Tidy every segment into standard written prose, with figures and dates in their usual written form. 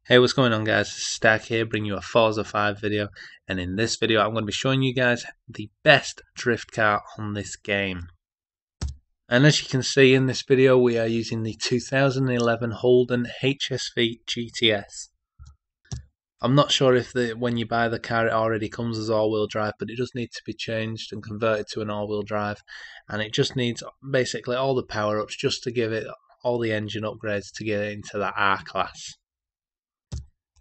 Hey, what's going on guys? It's Stack here, bringing you a Forza 5 video, and in this video I'm going to be showing you guys the best drift car on this game. And as you can see in this video, we are using the 2011 Holden HSV GTS. I'm not sure if when you buy the car it already comes as all-wheel drive, but it does need to be changed and converted to an all-wheel drive, and it just needs basically all the power-ups just to give it all the engine upgrades to get it into that R class.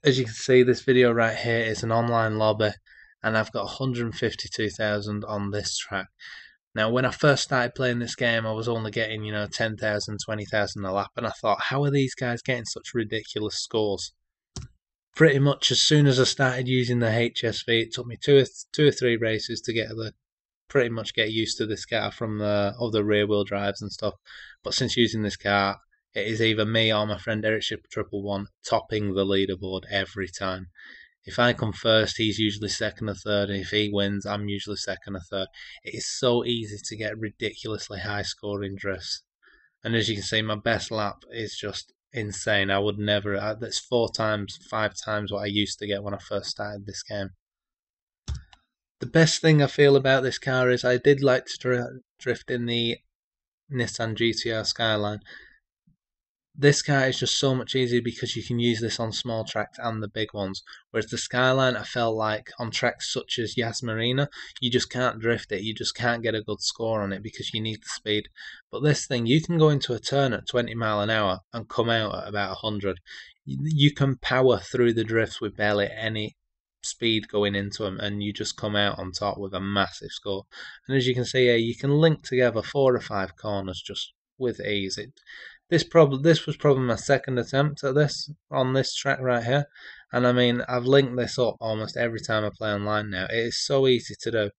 As you can see, this video right here is an online lobby, and I've got 152,000 on this track. Now, when I first started playing this game, I was only getting, 10,000, 20,000 a lap, and I thought, how are these guys getting such ridiculous scores? Pretty much as soon as I started using the HSV, it took me two or three races to pretty much get used to this car from the other rear wheel drives and stuff. But since using this car, it is either me or my friend Eric Ship 111 topping the leaderboard every time. If I come first, he's usually second or third, and if he wins, I'm usually second or third. It is so easy to get ridiculously high scoring drifts. And as you can see, my best lap is just insane. I would never, that's 5 times what I used to get when I first started this game. The best thing I feel about this car is I did like to drift in the Nissan GT-R Skyline. This car is just so much easier because you can use this on small tracks and the big ones. Whereas the Skyline, I felt like on tracks such as Yas Marina, you just can't drift it. You just can't get a good score on it because you need the speed. But this thing, you can go into a turn at 20 mile an hour and come out at about 100. You can power through the drifts with barely any speed going into them, and you just come out on top with a massive score. And as you can see here, you can link together 4 or 5 corners just with ease. This was probably my second attempt at this on this track right here, and I mean I've linked this up almost every time I play online now. It is so easy to do,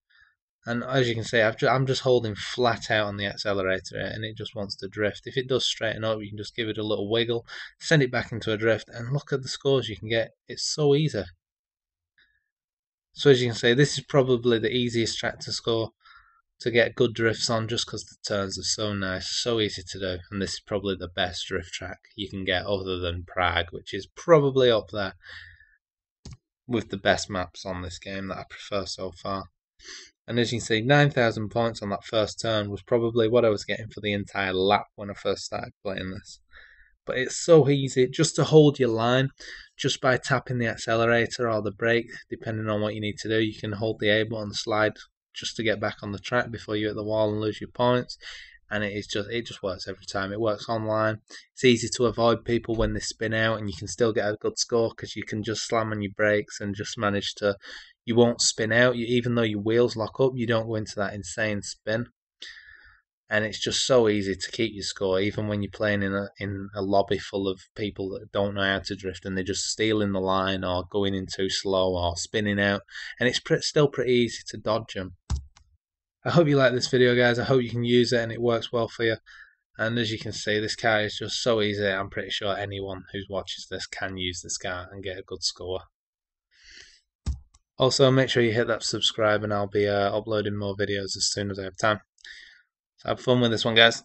and as you can see, I'm just holding flat out on the accelerator and it just wants to drift. If it does straighten up, you can just give it a little wiggle, send it back into a drift, and look at the scores you can get. It's so easy. So as you can see, this is probably the easiest track to get good drifts on, just because the turns are so nice, so easy to do, and this is probably the best drift track you can get other than Prague, which is probably up there with the best maps on this game that I prefer so far. And as you can see, 9,000 points on that first turn was probably what I was getting for the entire lap when I first started playing this. But it's so easy just to hold your line just by tapping the accelerator or the brake, depending on what you need to do. You can hold the A button, slide just to get back on the track before you hit the wall and lose your points, and it just works every time. It works online. It's easy to avoid people when they spin out, and you can still get a good score because you can just slam on your brakes and just manage to, you won't spin out. Even though your wheels lock up, you don't go into that insane spin. And it's just so easy to keep your score, even when you're playing in a lobby full of people that don't know how to drift, and they're just stealing the line or going in too slow or spinning out, and it's still pretty easy to dodge them. I hope you like this video, guys. I hope you can use it and it works well for you. And as you can see, this car is just so easy. I'm pretty sure anyone who watches this can use this car and get a good score. Also, make sure you hit that subscribe, and I'll be uploading more videos as soon as I have time. So have fun with this one, guys.